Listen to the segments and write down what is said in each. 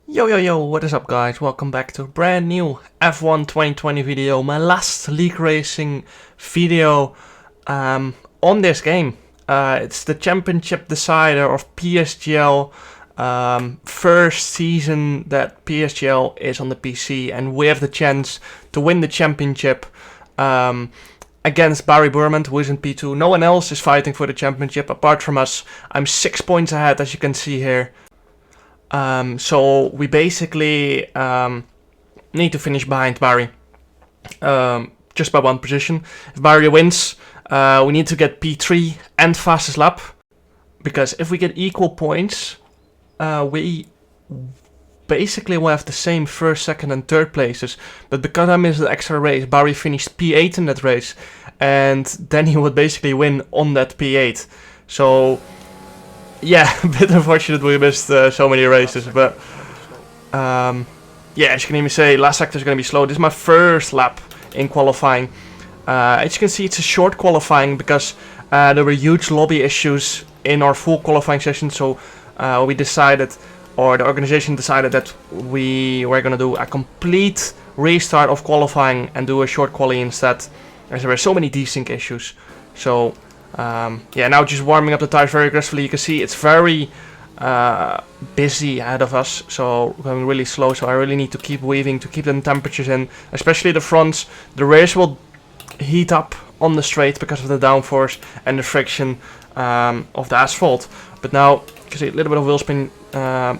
Yo, what is up guys? Welcome back to a brand new F1 2020 video. My last league racing video on this game. It's the championship decider of PSGL. First season that PSGL is on the PC, and we have the chance to win the championship against Barry Burmont, who is in P2. No one else is fighting for the championship apart from us. I'm 6 points ahead, as you can see here. So we basically need to finish behind Barry, just by one position. If Barry wins, we need to get P3 and fastest lap, because if we get equal points, we basically will have the same first, second and third places. But because I missed the extra race, Barry finished P8 in that race, and then he would basically win on that P8. So yeah, a bit unfortunate we missed so many races, but yeah, as you can even say, last sector is going to be slow. This is my first lap in qualifying. As you can see, it's a short qualifying because there were huge lobby issues in our full qualifying session, so we decided, or the organization decided, that we were going to do a complete restart of qualifying and do a short quali instead, as there were so many desync issues. So yeah, now just warming up the tires very aggressively. You can see it's very busy ahead of us, so going really slow, so I really need to keep weaving to keep the temperatures in, especially the fronts. The rears will heat up on the straight because of the downforce and the friction of the asphalt. But now you can see a little bit of wheel spin,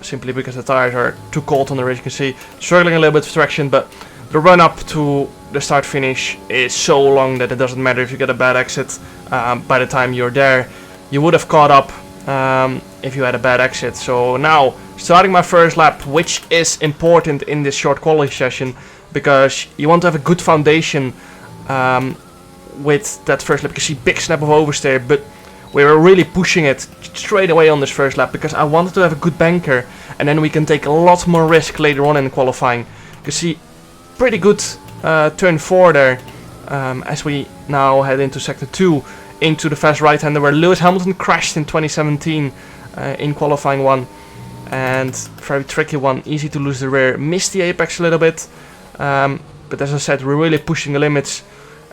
simply because the tires are too cold on the race. You can see struggling a little bit with traction, but the run up to the start finish is so long that it doesn't matter if you get a bad exit. By the time you're there, you would have caught up if you had a bad exit. So now starting my first lap, which is important in this short quality session, because you want to have a good foundation with that first lap. You can see big snap of oversteer, but we were really pushing it straight away on this first lap because I wanted to have a good banker, and then we can take a lot more risk later on in qualifying. You can see pretty good turn 4 there, as we now head into sector 2 into the fast right hander where Lewis Hamilton crashed in 2017 in qualifying 1, and very tricky one, easy to lose the rear, missed the apex a little bit, but as I said, we're really pushing the limits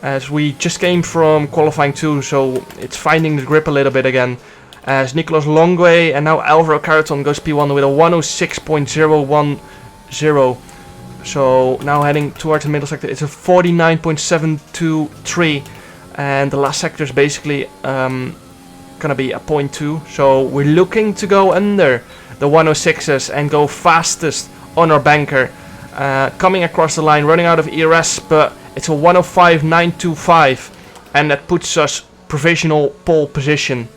as we just came from qualifying 2, so it's finding the grip a little bit again, as Nicolas Longway and now Alvaro Carreton goes P1 with a 106.010. So now heading towards the middle sector, it's a 49.723, and the last sector is basically gonna be a 0.2. So we're looking to go under the 106s and go fastest on our banker, coming across the line, running out of ERS, but it's a 105.925, and that puts us provisional pole position.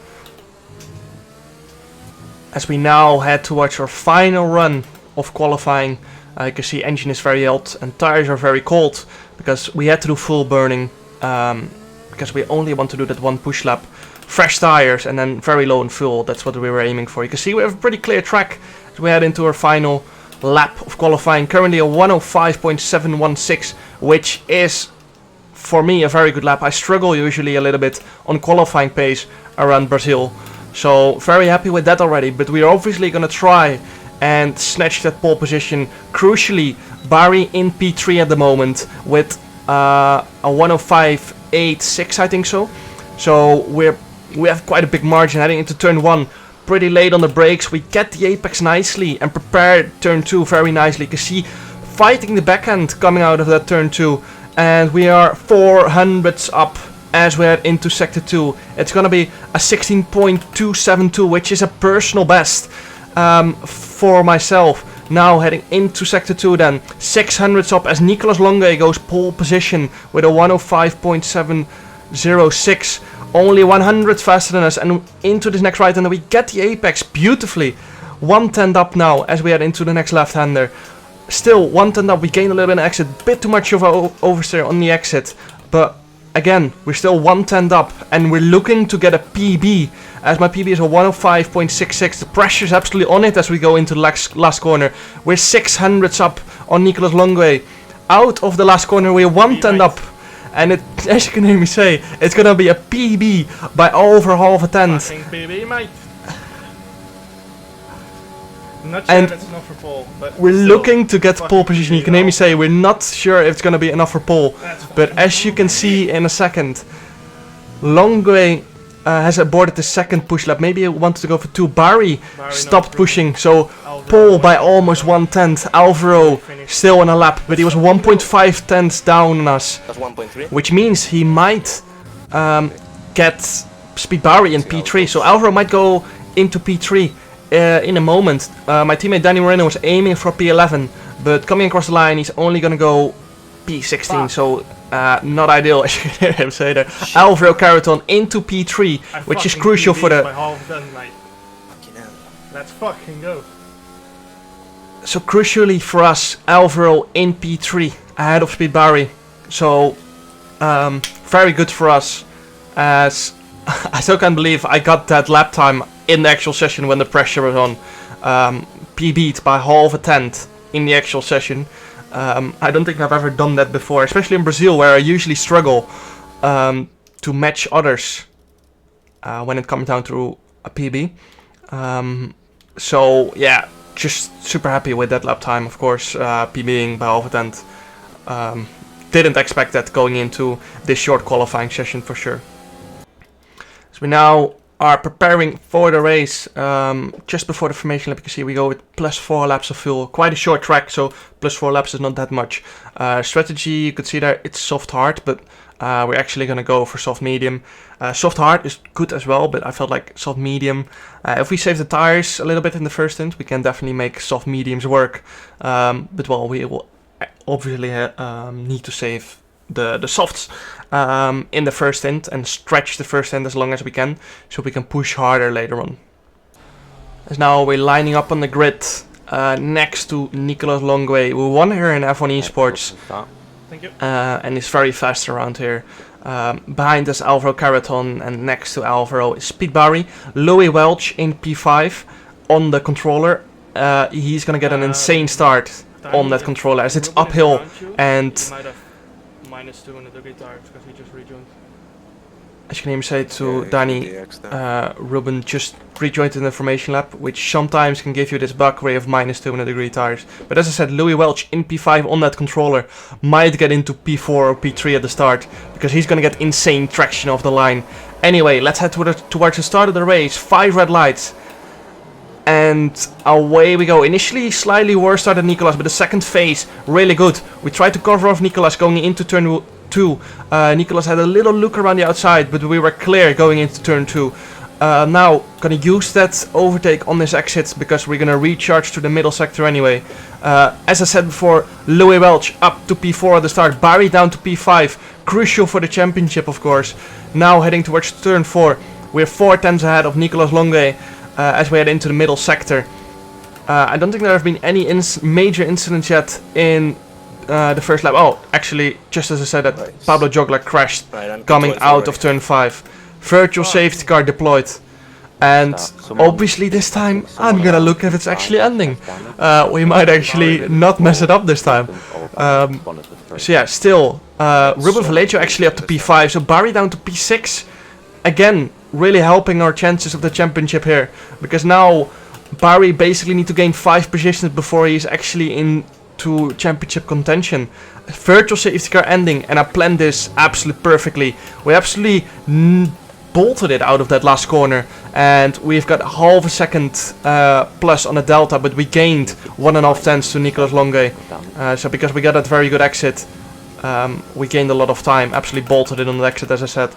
As we now head towards our final run of qualifying. You can see engine is very hot and tires are very cold because we had to do full burning, because we only want to do that one push lap. Fresh tires and then very low in fuel, that's what we were aiming for. You can see we have a pretty clear track as we head into our final lap of qualifying. Currently a 105.716, which is for me a very good lap. I struggle usually a little bit on qualifying pace around Brazil, so very happy with that already. But we are obviously going to try and snatch that pole position. Crucially, Barry in P3 at the moment with a 105.86, I think so. So we have quite a big margin heading into turn 1. Pretty late on the brakes, we get the apex nicely and prepare turn 2 very nicely. You can see fighting the backhand coming out of that turn 2, and we are 400s up as we head into sector 2. It's gonna be a 16.272, which is a personal best for myself. Now heading into sector 2 then, 600s up as Nicolas Longay goes pole position with a 105.706, only 100 faster than us, and into this next right hander we get the apex beautifully. 110 up now as we head into the next left hander. Still 110 up, we gain a little bit of exit, bit too much of oversteer on the exit, but again we're still 110 up and we're looking to get a PB, as my PB is a 105.66. The pressure is absolutely on it as we go into the last corner. We're 600s up on Nicolas Longway. Out of the last corner we're 110 up, and it, as you can hear me say, it's gonna be a PB by over half a tenth. PB, mate. Not sure and if it's enough for pole, but we're still, looking to get pole position. You can hear me say we're not sure if it's gonna be enough for pole, but as you can see in a second, Longway has aborted the second push lap. Maybe he wanted to go for 2. Barry stopped pushing, so pole by almost 1/10. Alvaro still on a lap, but he was 1.5 tenths down on us. That's 1.3. Which means he might get Speed Barry in P3. So Alvaro might go into P3 in a moment. My teammate Danny Moreno was aiming for P11, but coming across the line, he's only gonna go P16. So not ideal, as you can hear him say there. Alvaro Caraton into P3, which is crucial for the. Let's fucking go. So crucially for us, Alvaro in P3 ahead of Speed Barry. So very good for us, as I still can't believe I got that lap time in the actual session when the pressure was on. PB'd by half a tenth in the actual session. I don't think I've ever done that before, especially in Brazil, where I usually struggle to match others when it comes down to a PB. So yeah, just super happy with that lap time, of course, PBing by half a tenth. Didn't expect that going into this short qualifying session for sure. So we now are preparing for the race. Just before the formation lap, you can see we go with +4 laps of fuel. Quite a short track, so +4 laps is not that much. Strategy, you could see there, it's soft hard, but we're actually going to go for soft medium. Soft hard is good as well, but I felt like soft medium. If we save the tires a little bit in the first stint, we can definitely make soft mediums work. But well, we will obviously need to save the softs in the first stint and stretch the first stint as long as we can, so we can push harder later on. As now we're lining up on the grid next to Nicolas Longway, who won here in F1 Esports. Thank you. And is very fast around here. Behind us Alvaro Caraton, and next to Alvaro is Speed Barry. Louis Welch in P5 on the controller. He's gonna get an insane start on that controller as it's uphill, and -2 in the guitar because he just rejoined. as you can even say to Danny, Ruben just rejoined in the formation lap, which sometimes can give you this bug where you have -2 in the degree tires. But as I said, Louis Welch in P5 on that controller might get into P4 or P3 at the start, because he's gonna get insane traction off the line. Anyway, let's head towards the start of the race. 5 red lights. And away we go. Initially slightly worse start than Nicolas, but the second phase really good. We tried to cover off Nicolas going into turn 2. Nicolas had a little look around the outside, but we were clear going into turn 2. Now gonna use that overtake on this exit because we're gonna recharge to the middle sector anyway. As I said before, Louis Welch up to P4 at the start, Barry down to P5, crucial for the championship of course. Now heading towards turn 4, we're 4 tenths ahead of Nicolas Longway. As we head into the middle sector. I don't think there have been any major incidents yet in the first lap. Oh, actually, just as I said that, Pablo Jogler crashed coming out of turn 5. Virtual safety car deployed. And obviously this time I'm gonna look if it's actually ending. We might actually not mess it up this time. So yeah, still, Ruben Vallejo actually up to P5, so Barry down to P6. Again, really helping our chances of the championship here, because now Barry basically need to gain 5 positions before he's actually into championship contention. Virtual safety car ending, and I planned this absolutely perfectly. We absolutely bolted it out of that last corner, and we've got half a second plus on the delta, but we gained 1.5 tenths to Nicolas Longway. So because we got that very good exit, we gained a lot of time. Absolutely bolted it on the exit, as I said.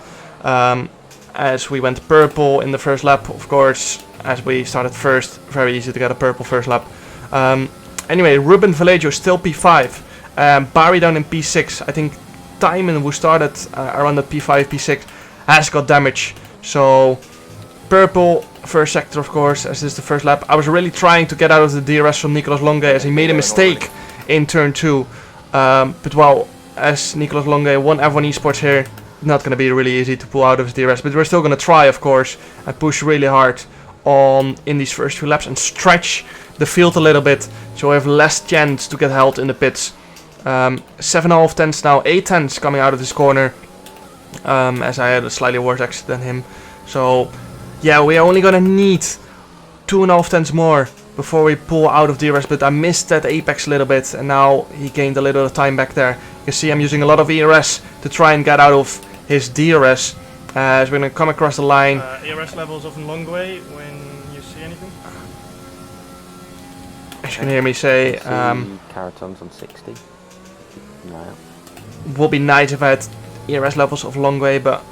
As we went purple in the first lap, of course, as we started first, very easy to get a purple first lap. Anyway, Ruben Vallejo still P5, Barry down in P6. I think Timon, who started around the P5, P6, has got damage. So, purple first sector, of course, as this is the first lap. I was really trying to get out of the DRS from Nicolas Longway as he made a mistake in turn 2. But well, as Nicolas Longway won F1 Esports here, not going to be really easy to pull out of his DRS, but we're still going to try, of course, and push really hard on in these first few laps and stretch the field a little bit, so we have less chance to get held in the pits. 7.5 tenths now, 8 tenths coming out of this corner, as I had a slightly worse exit than him. So yeah, we're only going to need 2.5 tenths more before we pull out of DRS, but I missed that apex a little bit, and now he gained a little time back there. You can see I'm using a lot of ERS to try and get out of his DRS. As we're going to come across the line. ERS levels of a long way when you see anything? As you can hear me say, Caratons on 60. No. Would be nice if I had ERS levels of long way, but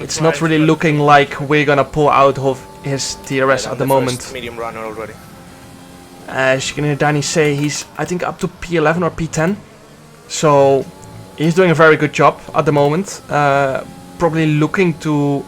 it's not really looking like we're gonna pull out of his DRS at the moment. Medium runner already. As you can hear Danny say, he's I think up to P11 or P10, so he's doing a very good job at the moment. Probably looking to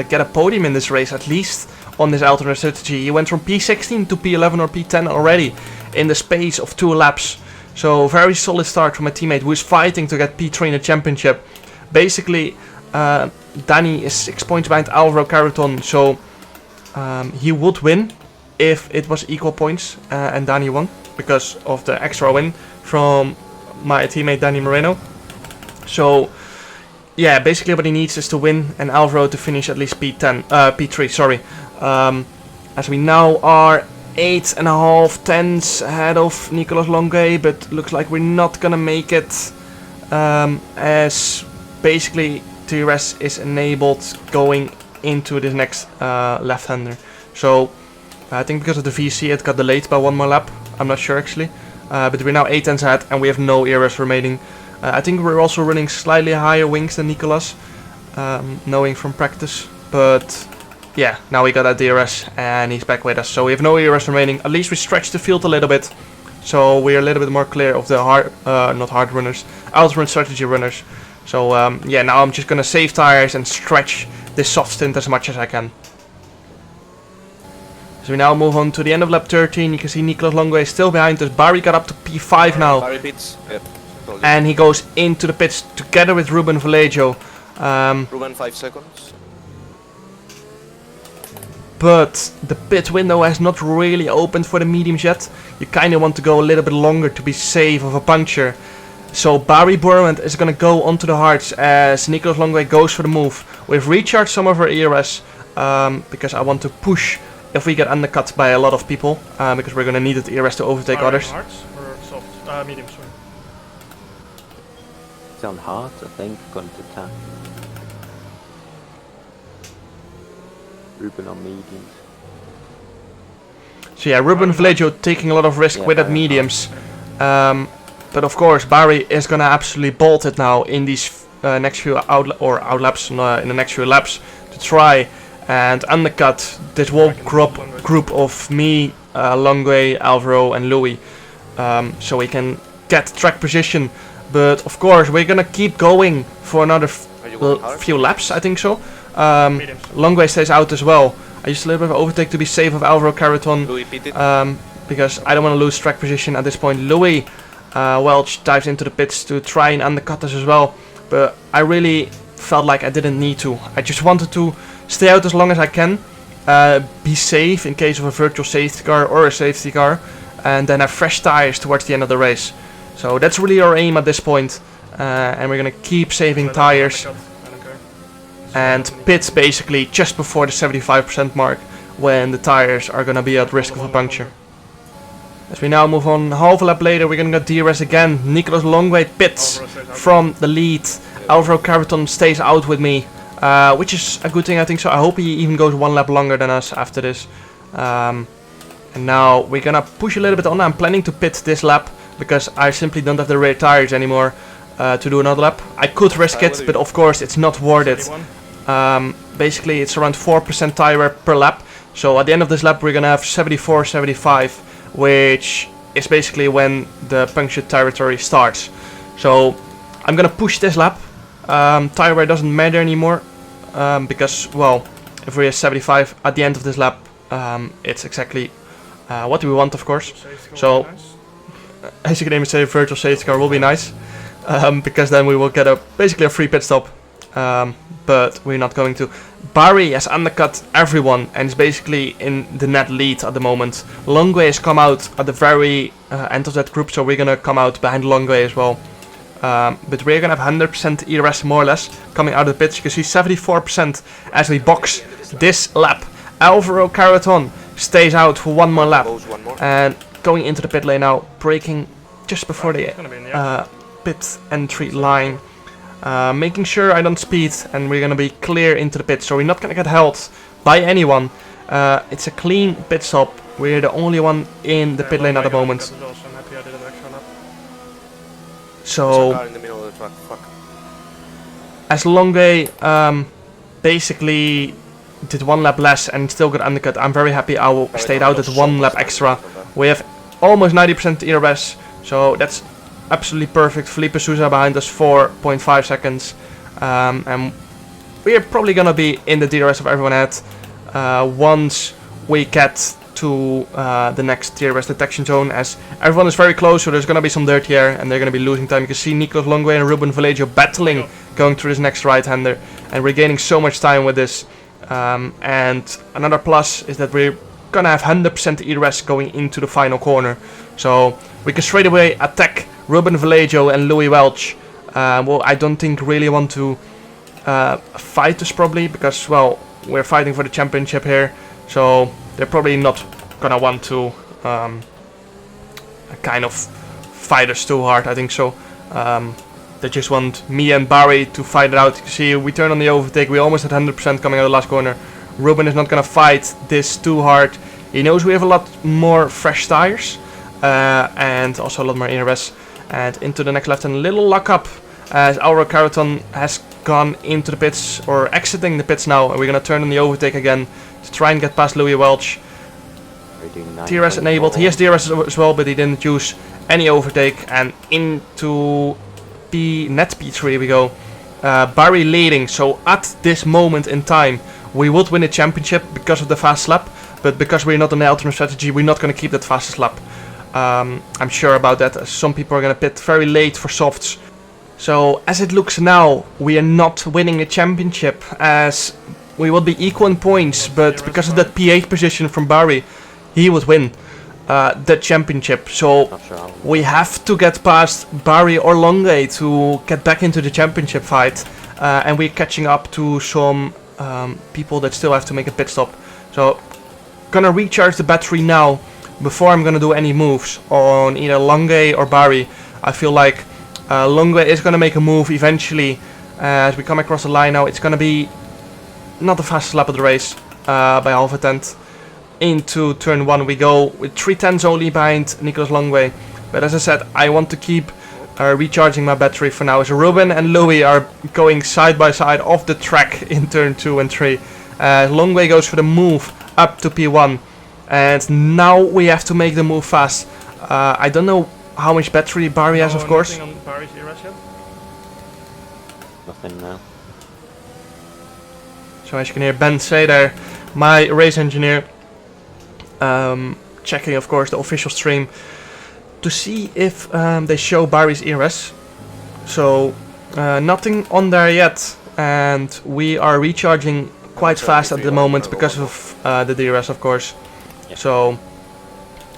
get a podium in this race, at least on this alternate strategy. He went from P16 to P11 or P10 already in the space of 2 laps. So very solid start from my teammate who is fighting to get P3 in the championship. Basically, Danny is 6 points behind Alvaro Carreton, so he would win if it was equal points, and Danny won because of the extra win from my teammate Danny Moreno. So yeah, basically what he needs is to win and Alvaro to finish at least P3, sorry. As we now are 8.5 tenths ahead of Nicolas Longuet, but looks like we're not gonna make it, as basically DRS is enabled going into this next left-hander. So I think because of the VC it got delayed by 1 more lap, I'm not sure actually, but we're now 8 tenths ahead and we have no ERS remaining. I think we're also running slightly higher wings than Nicolas, knowing from practice, but yeah, now we got that DRS and he's back with us, so we have no ERS remaining. At least we stretched the field a little bit, so we're a little bit more clear of the not hard runners, ultimate strategy runners. So yeah, now I'm just gonna save tires and stretch this soft stint as much as I can. So we now move on to the end of lap 13. You can see Nicolas Longuet is still behind us. Barry got up to P5 now. Barry pits. Yep. And he goes into the pits together with Ruben Vallejo. Ruben 5 seconds. But the pit window has not really opened for the mediums yet. You kind of want to go a little bit longer to be safe of a puncture. So Barry Borland is going to go onto the hards as Nicolas Longuet goes for the move. We've recharged some of our ERS because I want to push if we get undercut by a lot of people, because we're going to need the ERS to overtake others. Hards or soft? Medium, sorry. It's on hard, I think, according to tap. Ruben on mediums. So yeah, Ruben Vallejo taking a lot of risk with that mediums. But of course, Barry is going to absolutely bolt it now in these next few outlaps, in the next few laps, to try and undercut this whole group of me, Longuet, Alvaro and Louis, so we can get track position. But of course we're gonna keep going for another few laps, I think so. Longuet stays out as well. I used a little bit of overtake to be safe of Alvaro Carreton, because I don't want to lose track position at this point. Louis Welch dives into the pits to try and undercut us as well, but I really felt like I didn't need to. I just wanted to stay out as long as I can, be safe in case of a virtual safety car or a safety car, and then have fresh tires towards the end of the race. So that's really our aim at this point, and we're gonna keep saving tires and pit basically just before the 75% mark, when the tires are gonna be at risk of a puncture. As we now move on, half a lap later, we're gonna get DRS again. Nicolas Longuet pits from the lead. Alvaro Carreton stays out with me, which is a good thing, I think so. I hope he even goes 1 lap longer than us after this. And now we're gonna push a little bit on. I'm planning to pit this lap because I simply don't have the rear tires anymore to do another lap. I could risk it, but of course it's not worth it. Basically it's around 4% tire wear per lap. So at the end of this lap we're gonna have 74, 75, which is basically when the punctured territory starts. So I'm gonna push this lap. Tire wear doesn't matter anymore, because, well, if we're at 75 at the end of this lap, it's exactly what we want, of course. So as you can even say, virtual safety car will be nice, because then we will get basically a free pit stop, but we're not going to. Barry has undercut everyone and is basically in the net lead at the moment. Longuet has come out at the very end of that group, so we're gonna come out behind Longuet as well. But we're gonna have 100% ERS more or less coming out of the pits. You can see 74% as we box this lap. Alvaro Carreton stays out for one more lap. Goes one more. And going into the pit lane now, braking just before the It's gonna be in the air. pit entry line. Making sure I don't speed, and we're gonna be clear into the pit, so we're not gonna get held by anyone. It's a clean pit stop. We're the only one in the pit lane at the moment. So I'm happy I did an extra lap. So There's a car in the middle of the track. Fuck. as Longue basically did one lap less and still got undercut, I'm very happy I stayed out at one lap extra. We have almost 90% ERS, so that's absolutely perfect. Felipe Sousa behind us 4.5 seconds, and we're probably gonna be in the DRS of everyone at once we get to the next DRS detection zone, as everyone is very close, so there's gonna be some dirty air and they're gonna be losing time. You can see Nicolas Longue and Ruben Vallejo battling going through this next right-hander, and we're gaining so much time with this. And another plus is that we're gonna have 100% ERS going into the final corner, so we can straight away attack Ruben Vallejo and Louis Welch. Well, I don't think really want to fight us probably, because, well, we're fighting for the championship here, so they're probably not gonna want to kind of fight us too hard, I think so. They just want me and Barry to fight it out. You can see we turn on the overtake, we almost had 100% coming out of the last corner. Ruben is not gonna fight this too hard. He knows we have a lot more fresh tires and also a lot more ERS. And into the next left and a little lock up as our Caraton has gone into the pits, or exiting the pits now, and we're gonna turn on the overtake again to try and get past Louis Welch. DRS enabled. He has DRS as well, but he didn't use any overtake. And into net P3 we go. Barry leading, so at this moment in time we would win the championship because of the fast lap, but because we're not on the alternate strategy, we're not going to keep that fastest lap. I'm sure about that, as some people are going to pit very late for softs. So as it looks now, we are not winning the championship, as we will be equal in points, but because of that P8 position from Barry, he would win the championship. So we have to get past Barry or Longue to get back into the championship fight, and we're catching up to some people that still have to make a pit stop. So gonna recharge the battery now before I'm gonna do any moves on either Longue or Barry. I feel like Longue is gonna make a move eventually as we come across the line now. It's gonna be not the fastest lap of the race by half a tenth. Into turn 1 we go with 3/10 only behind Nicolas Longue, but as I said, I want to keep recharging my battery for now, as Ruben and Louis are going side by side off the track in turn 2 and 3. Longue goes for the move up to P1, and now we have to make the move fast. I don't know how much battery Barry has, of course. Nothing on Barry's ERS yet? Nothing now. So as you can hear Ben say there, my race engineer, checking of course the official stream to see if they show Barry's ERS. So nothing on there yet, and we are recharging quite fast at the moment because of the DRS, of course. So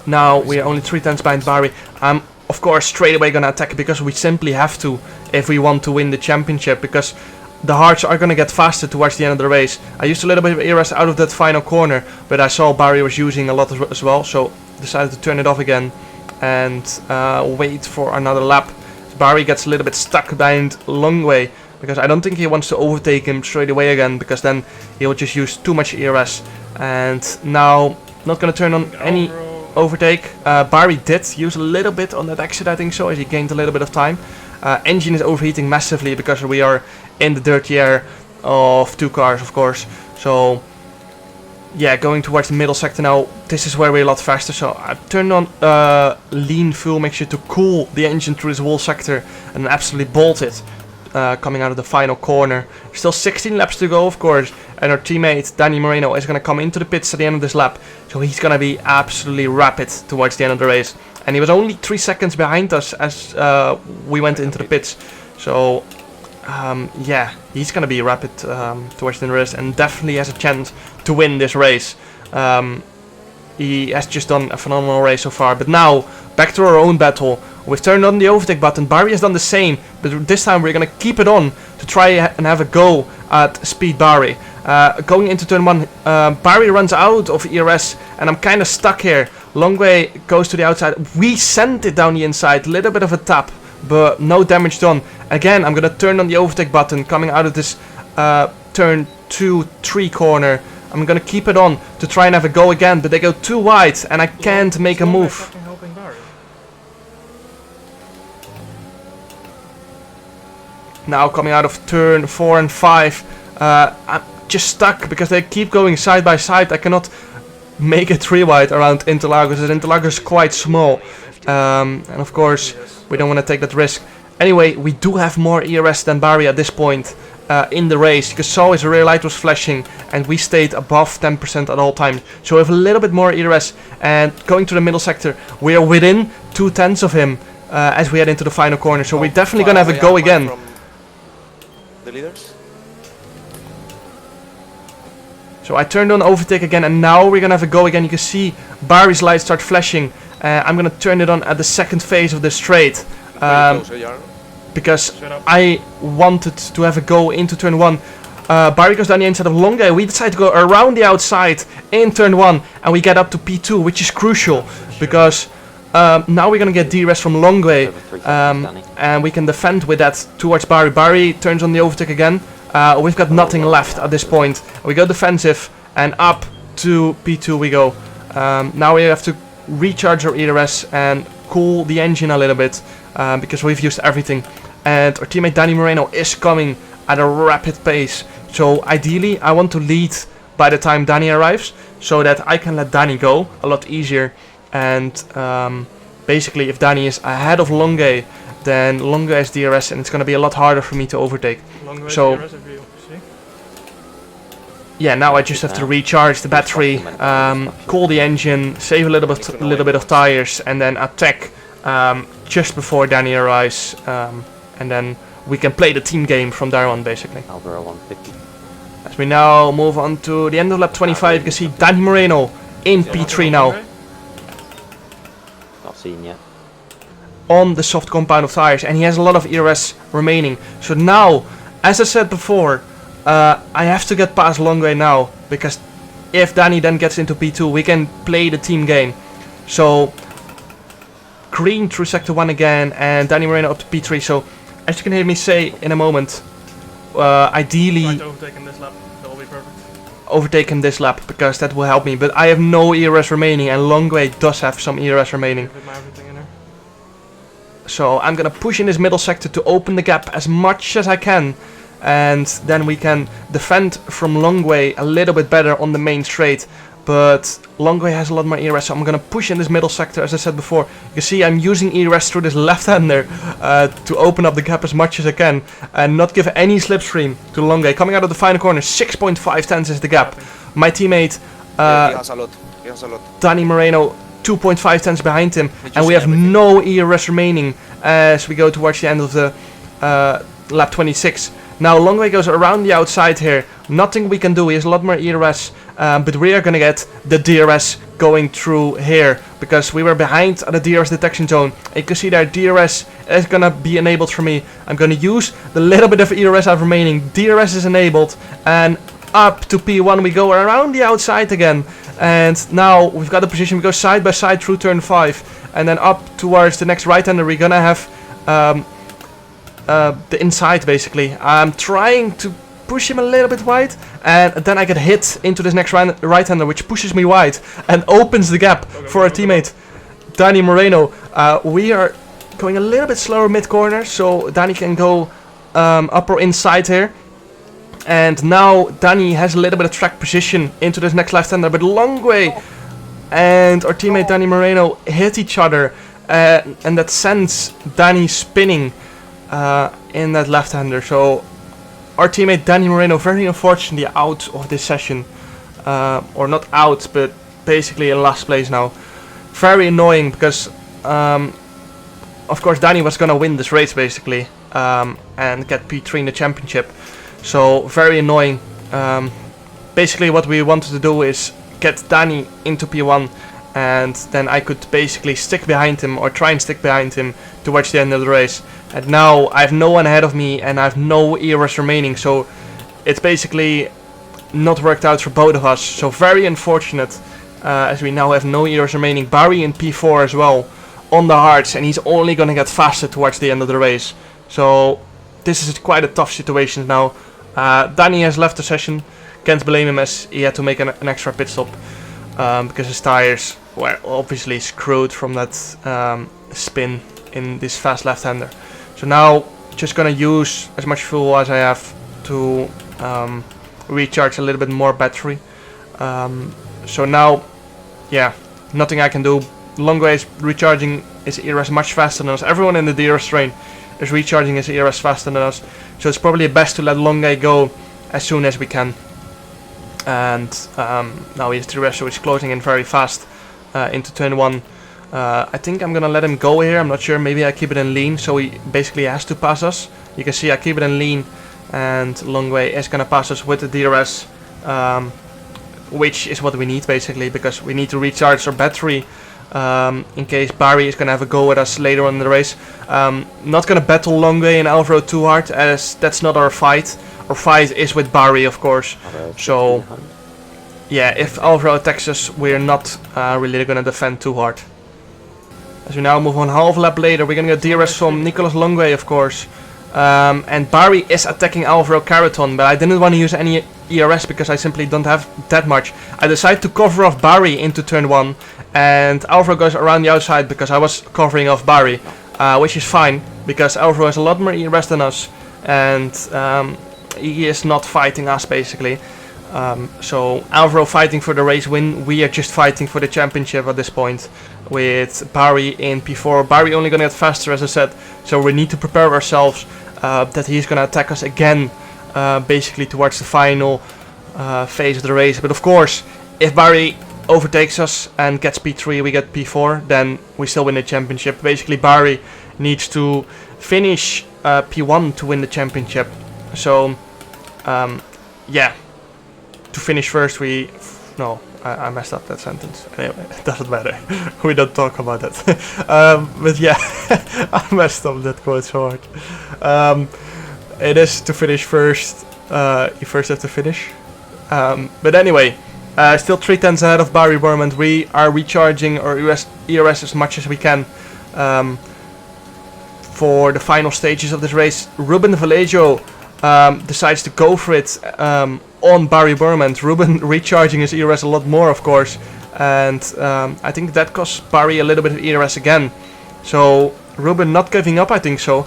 now we are only 3/10 behind Barry. I'm of course straight away gonna attack, because we simply have to if we want to win the championship, because the hards are gonna get faster towards the end of the race. I used a little bit of ERS out of that final corner, but I saw Barry was using a lot as well, so decided to turn it off again and wait for another lap. Barry gets a little bit stuck behind Longue, because I don't think he wants to overtake him straight away again, because then he will just use too much ERS. And now not gonna turn on any overtake. Barry did use a little bit on that exit, I think so, as he gained a little bit of time. Engine is overheating massively because we are in the dirty air of two cars, of course. So yeah, going towards the middle sector now, this is where we're a lot faster. So I turned on lean fuel mixture to cool the engine through this whole sector, and absolutely bolted coming out of the final corner. Still 16 laps to go, of course, and our teammate Danny Moreno is going to come into the pits at the end of this lap, so he's going to be absolutely rapid towards the end of the race. And he was only 3 seconds behind us as we went into the pits, so yeah, he's going to be rapid towards the end of the race, and definitely has a chance to win this race. He has just done a phenomenal race so far. But now, back to our own battle. We've turned on the overtake button. Barry has done the same, but this time we're going to keep it on to try and have a go at Speed Barry. Going into turn 1, Barry runs out of ERS, and I'm kind of stuck here. Longway goes to the outside. We sent it down the inside, little bit of a tap, but no damage done. Again, I'm gonna turn on the overtake button coming out of this turn 2, 3 corner. I'm gonna keep it on to try and have a go again, but they go too wide, and I can't make a move. Fucking helping Barry. Now coming out of turn 4 and 5, I'm just stuck because they keep going side by side. I cannot make it 3 wide around Interlagos, as Interlagos is quite small. And of course, we don't want to take that risk. Anyway, we do have more ERS than Barry at this point in the race. You saw his rear light was flashing, and we stayed above 10% at all times. So we have a little bit more ERS, and going to the middle sector, we are within 2/10 of him as we head into the final corner. So we're definitely going to have a go again. From the leaders. So I turned on overtake again, and now we're gonna have a go again. You can see Barry's lights start flashing. I'm gonna turn it on at the second phase of the straight, because I wanted to have a go into turn 1. Barry goes down the inside of Longay. We decide to go around the outside in turn 1, and we get up to P2, which is crucial because now we're gonna get DRS from Longway, and we can defend with that towards Barry. Barry turns on the overtake again. We've got nothing left at this point. We go defensive, and up to P2 we go. Now we have to recharge our ERS and cool the engine a little bit, because we've used everything. And our teammate Danny Moreno is coming at a rapid pace. So ideally I want to lead by the time Danny arrives, so that I can let Danny go a lot easier. And basically if Danny is ahead of Longay, then Longay has DRS, and it's going to be a lot harder for me to overtake. So yeah, now I just have to recharge the battery, cool the engine, save a little bit of tires, and then attack just before Danny arrives, and then we can play the team game from there on, basically. Albero 150. As we now move on to the end of lap 25, you can see Danny Moreno in P3 now, Not seen yet. on the soft compound of tires, and he has a lot of ERS remaining. So now, as I said before, I have to get past Longway now, because if Danny then gets into P2, we can play the team game. So green through sector 1 again, and Danny Moreno up to P3. So as you can hear me say in a moment, ideally overtaking this lap, that will be perfect. overtake him this lap, because that will help me. But I have no ERS remaining, and Longway does have some ERS remaining. Give my everything in there. So I'm gonna push in this middle sector to open the gap as much as I can, and then we can defend from Longway a little bit better on the main straight. But Longway has a lot more ERS, so I'm gonna push in this middle sector, as I said before. You can see I'm using ERS through this left-hander to open up the gap as much as I can, and not give any slipstream to Longway. Coming out of the final corner, 6.5 tenths is the gap. My teammate He has a lot. He has a lot. Danny Moreno 2.5 tenths behind him, and we have no ERS remaining as we go towards the end of the lap 26. Now Longway goes around the outside here. Nothing we can do. He has a lot more ERS, but we are gonna get the DRS going through here, because we were behind at the DRS detection zone. You can see there DRS is gonna be enabled for me. I'm gonna use the little bit of ERS I have remaining. DRS is enabled, and up to P1 we go around the outside again. And now we've got the position. We go side by side through turn 5, and then up towards the next right-hander. We're gonna have the inside, basically. I'm trying to push him a little bit wide, and then I get hit into this next right-hander, which pushes me wide and opens the gap for our teammate Danny Moreno. We are going a little bit slower mid-corner, so Danny can go up or inside here. And now Danny has a little bit of track position into this next left-hander, but Longway and our teammate Danny Moreno hit each other, and that sends Danny spinning in that left-hander. So our teammate Danny Moreno, very unfortunately, out of this session, or not out, but basically in last place now. Very annoying, because of course Danny was gonna win this race, basically, and get P3 in the championship. So very annoying. Basically what we wanted to do is get Danny into P1, and then I could basically stick behind him, or try and stick behind him towards the end of the race. And now I have no one ahead of me, and I have no ERS remaining, so it's basically not worked out for both of us. So very unfortunate, as we now have no ERS remaining. Barry in P4 as well on the hards, and he's only gonna get faster towards the end of the race. So this is quite a tough situation now. Danny has left the session. Can't blame him, as he had to make an extra pit stop because his tires were obviously screwed from that spin in this fast left-hander. So now just gonna use as much fuel as I have to recharge a little bit more battery. So now, yeah, nothing I can do. Longway is recharging his ERS much faster than us. Everyone in the DRS train is recharging his ERS faster than us. So it's probably best to let Longway go as soon as we can. And now his DRS, so he's closing in very fast into turn 1. I think I'm gonna let him go here. I'm not sure. Maybe I keep it in lean, so he basically has to pass us. You can see I keep it in lean, and Longway is gonna pass us with the DRS, which is what we need basically, because we need to recharge our battery in case Barry is gonna have a go at us later on in the race. Not gonna battle Longway and Alvaro too hard, as that's not our fight. Our fight is with Barry, of course. So yeah, if Alvaro attacks us, we're not really gonna defend too hard. As we now move on half lap later, we're gonna get DRS from Nicolas Longway, of course. And Barry is attacking Alvaro Caraton, but I didn't want to use any ERS because I simply don't have that much. I decided to cover off Barry into turn 1, and Alvaro goes around the outside because I was covering off Barry, which is fine because Alvaro has a lot more ERS than us, and he is not fighting us basically. So Alvaro fighting for the race win, we are just fighting for the championship at this point with Barry in P4. Barry only gonna get faster, as I said, so we need to prepare ourselves that he's gonna attack us again, basically towards the final phase of the race. But of course, if Barry overtakes us and gets P3, we get P4, then we still win the championship. Basically Barry needs to finish P1 to win the championship. So yeah, to finish first I messed up that sentence. Anyway, it doesn't matter. We don't talk about that. But yeah, I messed up that quote so hard. It is to finish first. You first have to finish. But anyway, still 3/10 ahead of Barry Borman. We are recharging our ERS as much as we can for the final stages of this race. Ruben Vallejo decides to go for it on Barry Borman. Ruben recharging his ERS a lot more, of course, and I think that costs Barry a little bit of ERS again. So Ruben not giving up, I think so,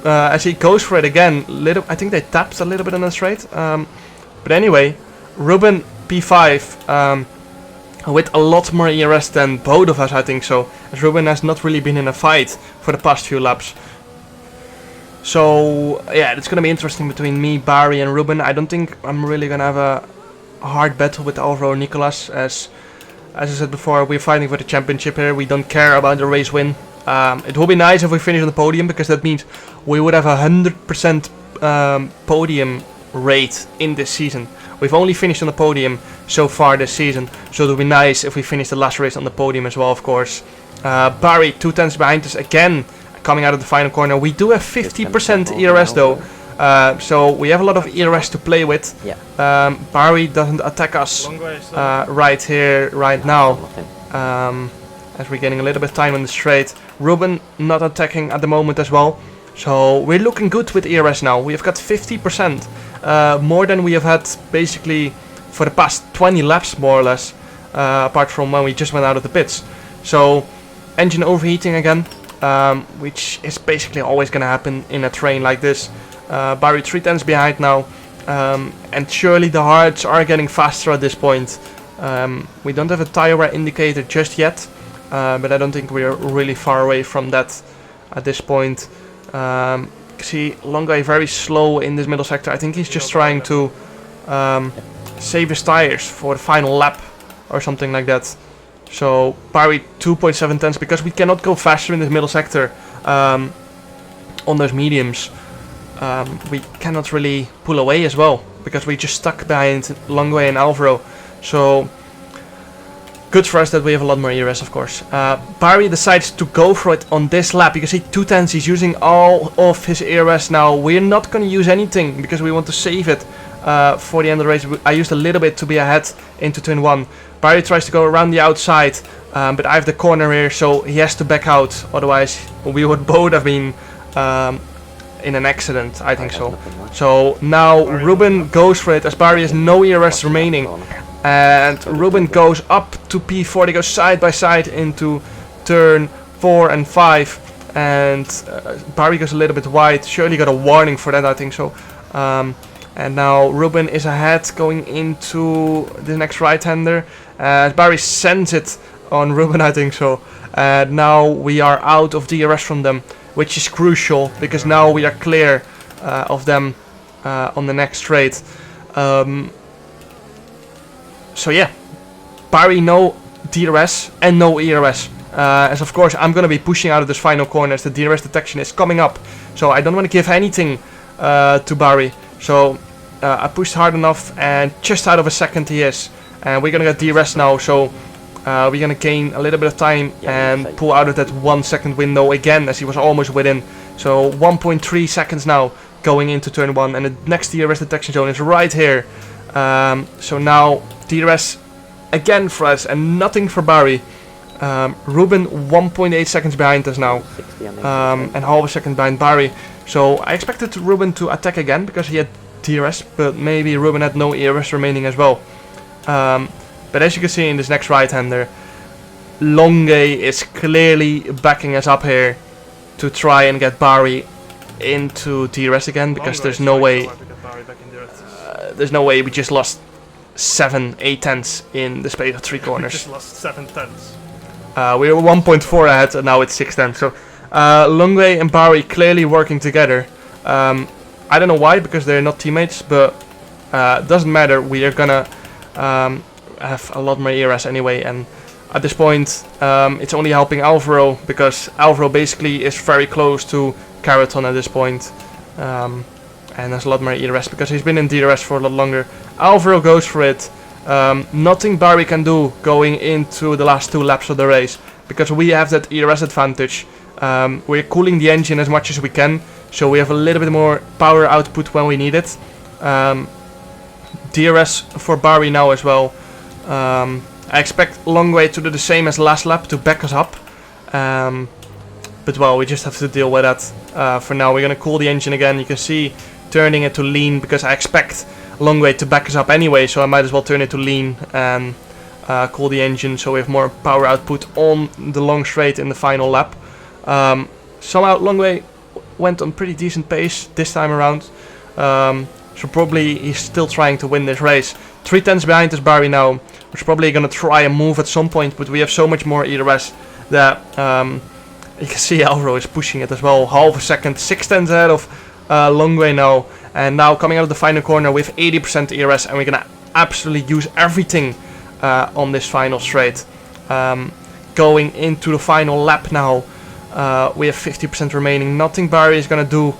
as he goes for it again. I think they tapped a little bit on the straight, but anyway, Ruben P5 with a lot more ERS than both of us, I think so, as Ruben has not really been in a fight for the past few laps. So yeah, it's gonna be interesting between me, Barry, and Ruben. I don't think I'm really gonna have a hard battle with Alvaro or Nicolas, as I said before, we're fighting for the championship here. We don't care about the race win. It will be nice if we finish on the podium, because that means we would have 100% podium rate in this season. We've only finished on the podium so far this season, so it would be nice if we finish the last race on the podium as well, of course. Barry 2/10 behind us again, coming out of the final corner. We do have 50% ERS though, so we have a lot of ERS to play with. Yeah. Barry doesn't attack us right here, right now, as we're getting a little bit of time on the straight. Ruben not attacking at the moment as well, so we're looking good with ERS now. We have got 50%, more than we have had basically for the past 20 laps, more or less, apart from when we just went out of the pits. So engine overheating again, which is basically always going to happen in a train like this. Barry 3/10 behind now, and surely the hards are getting faster at this point. We don't have a tire wear indicator just yet, but I don't think we're really far away from that at this point. See Longway very slow in this middle sector. I think he's just trying to save his tires for the final lap or something like that. So Barry 2.7 tenths, because we cannot go faster in this middle sector on those mediums. We cannot really pull away as well, because we just stuck behind Longway and Alvaro. So good for us that we have a lot more ERS, of course. Barry decides to go for it on this lap. You can see 2/10, he's using all of his ERS now. We're not going to use anything because we want to save it for the end of the race. I used a little bit to be ahead into turn 1. Barry tries to go around the outside, but I have the corner here, so he has to back out. Otherwise, we would both have been in an accident, I think so. So now Ruben goes for it, as Barry has no ERS remaining. And Ruben goes up to P4, they go side by side into turn 4 and 5. And Barry goes a little bit wide, surely got a warning for that, I think so. And now Ruben is ahead going into the next right-hander. Barry sends it on Ruben, I think so. Now we are out of DRS from them, which is crucial because now we are clear of them on the next straight. So yeah, Barry no DRS and no ERS. As of course I'm going to be pushing out of this final corner as the DRS detection is coming up. So I don't want to give anything to Barry. So I pushed hard enough and just out of a second he is. And we're going to get DRS now, so we're going to gain a little bit of time and pull out of that 1 second window again as he was almost within. So 1.3 seconds now going into turn 1 and the next DRS detection zone is right here. So now DRS again for us and nothing for Barry. Ruben 1.8 seconds behind us now, and half a second behind Barry. So I expected Ruben to attack again because he had DRS, but maybe Ruben had no ERS remaining as well. But as you can see in this next right-hander, Longe is clearly backing us up here to try and get Barry into DRS again, because there's no way we just lost 7-8 tenths in the space of 3 corners. We just lost 7 tenths. We were 1.4 ahead and now it's 6 tenths. So Longue and Barry clearly working together. I don't know why, because they're not teammates, but doesn't matter. We are gonna have a lot more ERS anyway, and at this point it's only helping Alvaro, because Alvaro basically is very close to Caraton at this point. And there's a lot more ERS because he's been in DRS for a lot longer. Alvaro goes for it. Nothing Barry can do going into the last 2 laps of the race, because we have that ERS advantage. We're cooling the engine as much as we can, so we have a little bit more power output when we need it. DRS for Barry now as well. I expect Longway to do the same as last lap to back us up. But well, we just have to deal with that. For now, we're going to cool the engine again. You can see turning it to lean, because I expect Longway to back us up anyway, so I might as well turn it to lean and cool the engine so we have more power output on the long straight in the final lap. Somehow Longway went on pretty decent pace this time around, so probably he's still trying to win this race. 3 tenths behind us Barry now, which is probably going to try and move at some point, but we have so much more ERS that you can see Alvaro is pushing it as well. Half a second, 6 tenths ahead of Longway now. And now coming out of the final corner with 80% ERS, and we're going to absolutely use everything on this final straight. Going into the final lap now, we have 50% remaining. Nothing Barry is going to do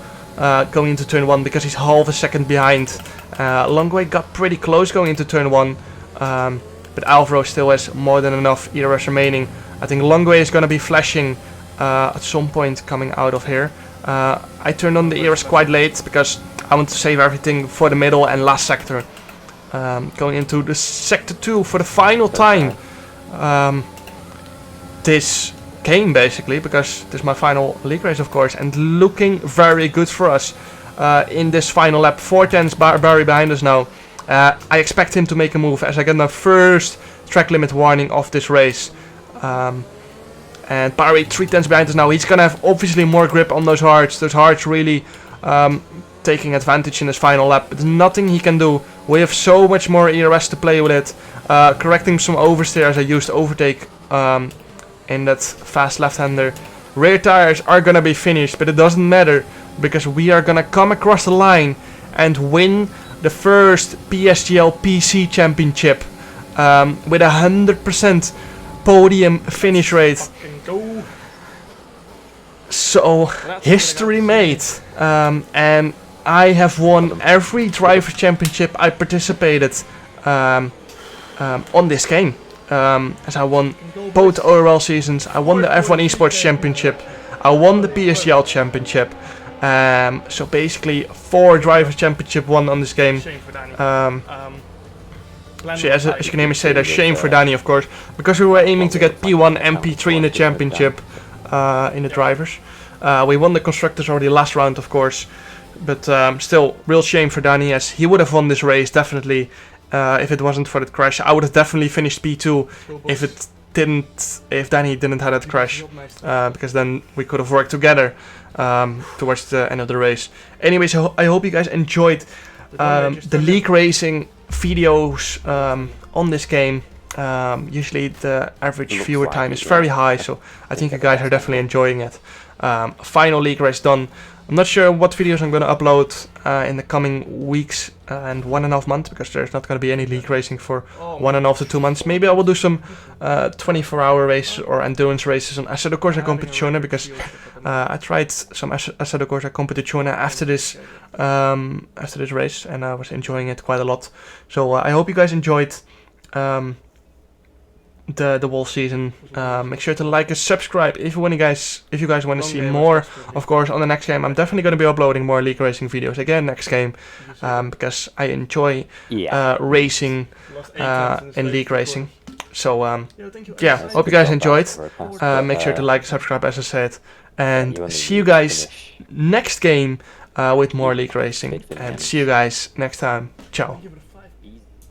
going into turn 1, because he's half a second behind. Longway got pretty close going into turn 1, but Alvaro still has more than enough ERS remaining. I think Longway is going to be flashing at some point coming out of here. I turned on the ERS quite late because I want to save everything for the middle and last sector. Going into the sector 2 for the final time this game, basically, because this is my final league race, of course, and looking very good for us in this final lap. 4 tenths Barry behind us now. I expect him to make a move as I get my first track limit warning of this race. And Barry 3 tenths behind us now. He's gonna have obviously more grip on those hards. Those hards really taking advantage in this final lap. But there's nothing he can do. We have so much more ERS to play with it. Correcting some oversteer as I used overtake in that fast left-hander. Rear tires are gonna be finished, but it doesn't matter, because we are gonna come across the line and win the first PSGL PC Championship with 100% podium finish rate. So history made, and I have won every driver championship I participated on this game. As I won both ORL seasons, I won the F1 Esports Championship, I won the PSGL Championship, So basically 4 drivers championship won on this game. Shame for Danny. So as you can hear me say that, shame for Danny, of course, because we were aiming to get P1 and P3 in the championship in the drivers. We won the constructors already last round, of course, but still, real shame for Danny, as he would have won this race definitely if it wasn't for that crash. I would have definitely finished P2 if Danny didn't have that crash, because then we could have worked together towards the end of the race. Anyways, I hope you guys enjoyed the league racing videos on this game. Usually the average viewer time is very high, so I think you guys are definitely enjoying it. Final league race done. I'm not sure what videos I'm going to upload in the coming weeks and 1.5 months, because there's not going to be any league racing for 1.5 to 2 months. Maybe I will do some 24-hour races or endurance races on Assetto Corsa Competizione, because I tried some Assetto Corsa Competizione after this race, and I was enjoying it quite a lot. So I hope you guys enjoyed the whole season. Make sure to like and subscribe if you guys want to see more. Of course, on the next game I'm definitely going to be uploading more league racing videos again next game, because I enjoy racing in league racing. So yeah, hope you guys enjoyed. Make sure to like and subscribe, as I said, and see you guys next game with more league racing, and see you guys next time. Ciao.